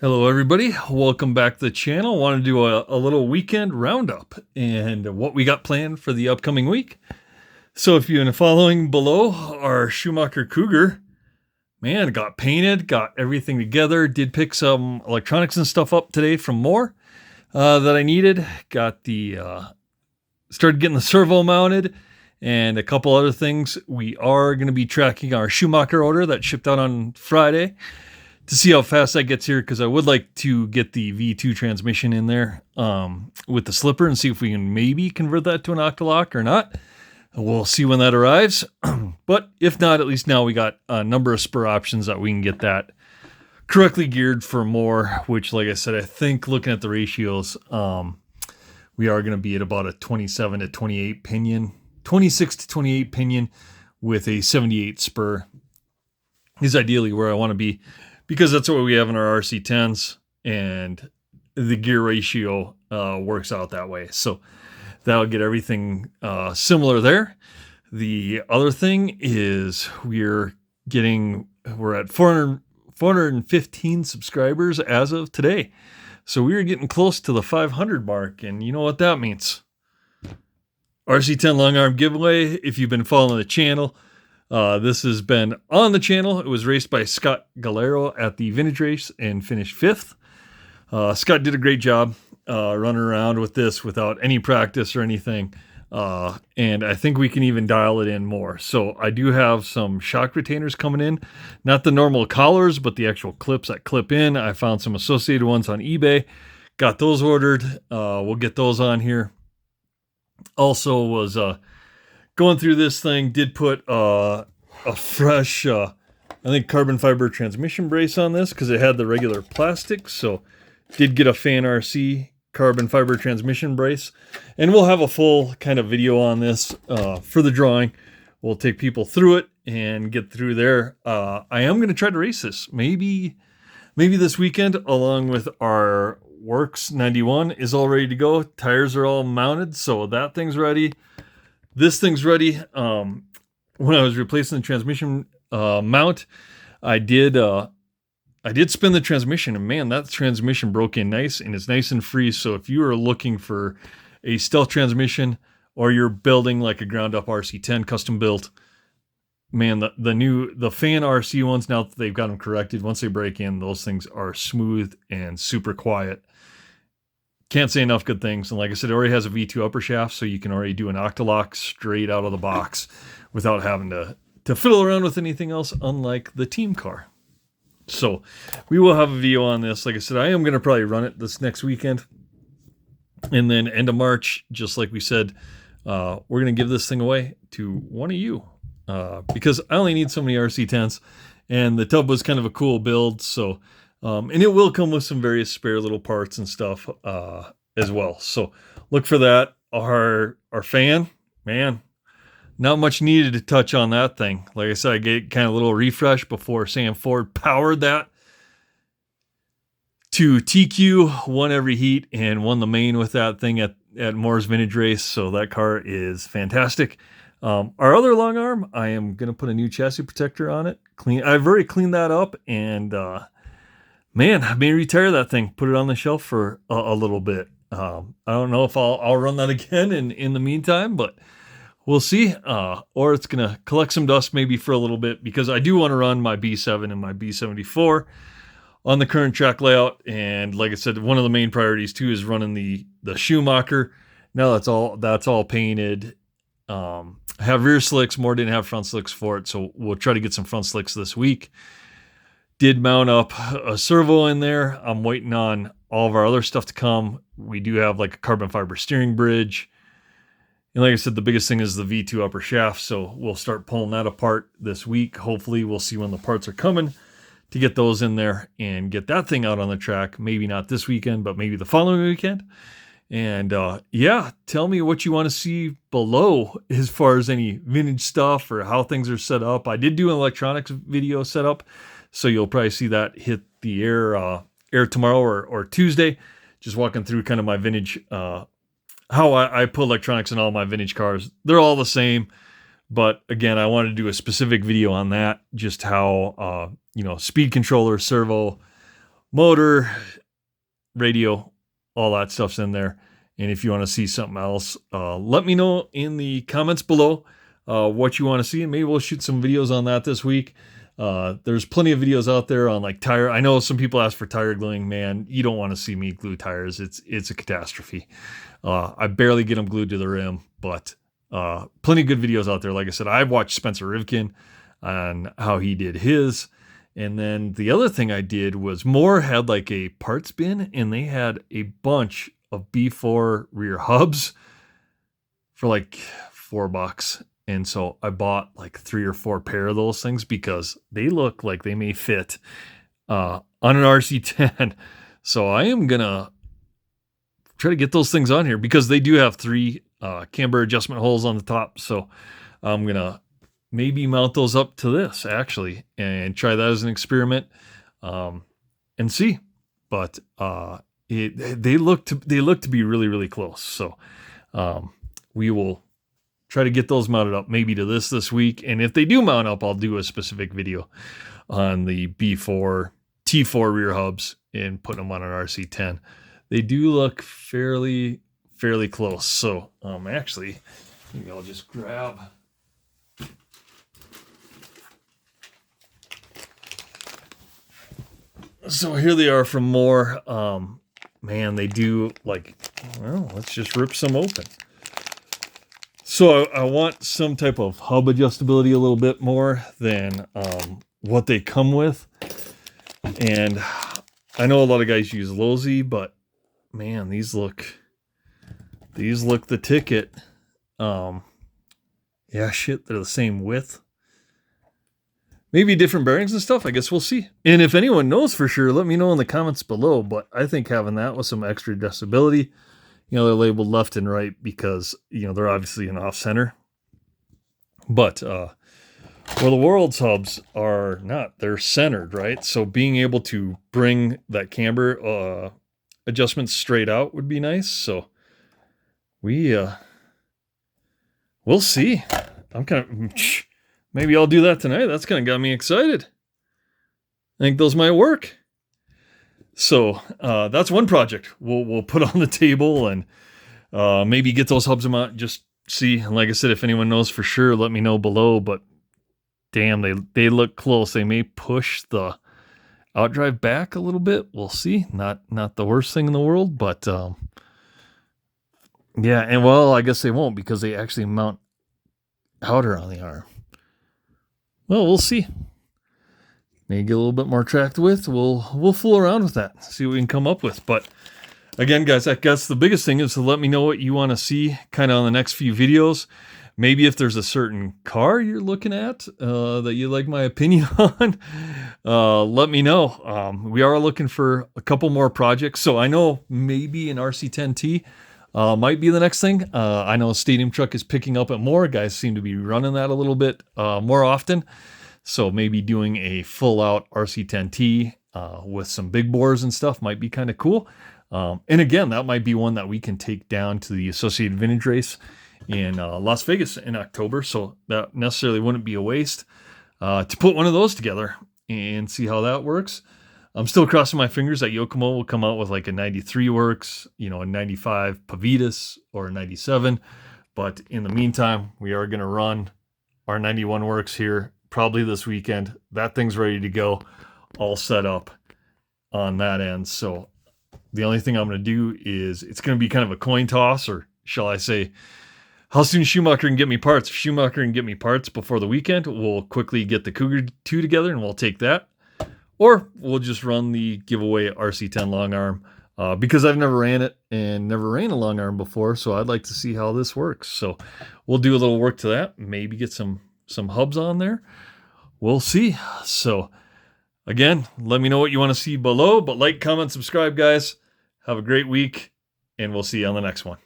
Hello, everybody. Welcome back to the channel. Want to do a little weekend roundup and what we got planned for the upcoming week. So if you've been following below, our Schumacher Cougar, man, got painted, got everything together, did pick some electronics and stuff up today from more that I needed. Got the, started getting the servo mounted and a couple other things. We are going to be tracking our Schumacher order that shipped out on Friday to see how fast that gets here, because I would like to get the V2 transmission in there with the slipper and see if we can maybe convert that to an Octalock or not. We'll see when that arrives. But if not, at least now we got a number of spur options that we can get that correctly geared for more, which, like I said, I think looking at the ratios, we are going to be at about a 27 to 28 pinion, 26 to 28 pinion with a 78 spur is ideally where I want to be, because that's what we have in our RC10s, and the gear ratio works out that way. So that'll get everything similar there. The other thing is we're at 415 subscribers as of today. So we are getting close to the 500 mark, and you know what that means. RC10 long arm giveaway. If you've been following the channel, this has been on the channel. It was raced by Scott Galero at the Vintage Race and finished 5th. Scott did a great job running around with this without any practice or anything. And I think we can even dial it in more. So I do have some shock retainers coming in. Not the normal collars, but the actual clips that clip in. I found some associated ones on eBay. Got those ordered. We'll get those on here. Also was... going through this thing, did put a fresh, I think, carbon fiber transmission brace on this because it had the regular plastic. So did get a Fan RC carbon fiber transmission brace. And we'll have a full kind of video on this for the drawing. We'll take people through it and get through there. I am going to try to race this. Maybe this weekend, along with our Works 91 is all ready to go. Tires are all mounted, so that thing's ready. This thing's ready. When I was replacing the transmission mount, I did spin the transmission, and man, that transmission broke in nice, and it's nice and free. So if you are looking for a stealth transmission, or you're building like a ground up RC10 custom built, man, the Fan RC ones, now that they've got them corrected, once they break in, those things are smooth and super quiet. Can't say enough good things. And like I said, it already has a V2 upper shaft, so you can already do an Octalock straight out of the box without having to fiddle around with anything else, unlike the team car. So we will have a video on this. Like I said, I am going to probably run it this next weekend. And then end of March, just like we said, we're going to give this thing away to one of you. Because I only need so many RC10s. And the tub was kind of a cool build, so... and it will come with some various spare little parts and stuff as well. So look for that. Our fan, man, not much needed to touch on that thing. Like I said, I gave kind of a little refresh before Sam Ford powered that to TQ, won every heat, and won the main with that thing at Moore's Vintage Race. So that car is fantastic. Our other long arm, I am going to put a new chassis protector on it. I've already cleaned that up, and man, I may retire that thing, put it on the shelf for a little bit. I don't know if I'll run that again in the meantime, but we'll see. Or it's going to collect some dust maybe for a little bit, because I do want to run my B7 and my B74 on the current track layout. And like I said, one of the main priorities too is running the Schumacher. Now that's all painted. I have rear slicks. More didn't have front slicks for it, so we'll try to get some front slicks this week. Did mount up a servo in there. I'm waiting on all of our other stuff to come. We do have like a carbon fiber steering bridge. And like I said, the biggest thing is the V2 upper shaft. So we'll start pulling that apart this week. Hopefully we'll see when the parts are coming to get those in there and get that thing out on the track. Maybe not this weekend, but maybe the following weekend. And yeah, tell me what you want to see below as far as any vintage stuff or how things are set up. I did do an electronics video setup, so you'll probably see that hit the air tomorrow or Tuesday. Just walking through kind of my vintage, how I put electronics in all my vintage cars. They're all the same, but again, I wanted to do a specific video on that, just how, speed controller, servo, motor, radio, all that stuff's in there. And if you want to see something else, let me know in the comments below what you want to see, and maybe we'll shoot some videos on that this week. There's plenty of videos out there on like tire. I know some people ask for tire gluing. Man, you don't want to see me glue tires. It's a catastrophe. I barely get them glued to the rim, but plenty of good videos out there. Like I said, I've watched Spencer Rivkin on how he did his. And then the other thing I did was Moore had like a parts bin, and they had a bunch of B4 rear hubs for like $4. And so I bought like 3 or 4 pair of those things because they look like they may fit on an RC10. So I am going to try to get those things on here because they do have 3 camber adjustment holes on the top. So I'm going to maybe mount those up to this actually and try that as an experiment and see. But they look to be really, really close. So we will try to get those mounted up maybe to this week. And if they do mount up, I'll do a specific video on the B4 T4 rear hubs and putting them on an RC10. They do look fairly close. So actually, maybe I'll just grab. So here they are from Moore. Man, they do like, well, let's just rip some open. So I want some type of hub adjustability a little bit more than what they come with. And I know a lot of guys use Lozi, but man, these look the ticket. Yeah, shit, they're the same width. Maybe different bearings and stuff. I guess we'll see. And if anyone knows for sure, let me know in the comments below. But I think having that with some extra adjustability, you know, they're labeled left and right because, you know, they're obviously an off center. But well, the World's hubs are not. They're centered, right? So being able to bring that camber adjustment straight out would be nice. So we'll see. I'm kind of... Maybe I'll do that tonight. That's kind of got me excited. I think those might work. So that's one project we'll put on the table and maybe get those hubs out. Just see. Like I said, if anyone knows for sure, let me know below. But damn, they look close. They may push the outdrive back a little bit. We'll see. Not the worst thing in the world, but yeah. And well, I guess they won't because they actually mount outer on the arm. Well, we'll see. Maybe get a little bit more tracked with. We'll fool around with that. See what we can come up with. But again, guys, I guess the biggest thing is to let me know what you want to see kind of on the next few videos. Maybe if there's a certain car you're looking at that you like my opinion on, let me know. We are looking for a couple more projects. So I know maybe an RC10T might be the next thing. I know Stadium Truck is picking up at more. Guys seem to be running that a little bit more often. So maybe doing a full out RC10T with some big bores and stuff might be kind of cool. And again, that might be one that we can take down to the Associated Vintage Race in Las Vegas in October. So that necessarily wouldn't be a waste to put one of those together and see how that works. I'm still crossing my fingers that Yokomo will come out with like a 93 works, you know, a 95 Pavitas or a 97. But in the meantime, we are going to run our 91 works here probably this weekend. That thing's ready to go, all set up on that end. So the only thing I'm going to do is it's going to be kind of a coin toss, or shall I say, how soon Schumacher can get me parts. If Schumacher can get me parts before the weekend, we'll quickly get the Cougar 2 together and we'll take that. Or we'll just run the giveaway RC10 long arm because I've never ran it and never ran a long arm before. So I'd like to see how this works. So we'll do a little work to that. Maybe get some hubs on there. We'll see. So again, let me know what you want to see below. But like, comment, subscribe, guys. Have a great week. And we'll see you on the next one.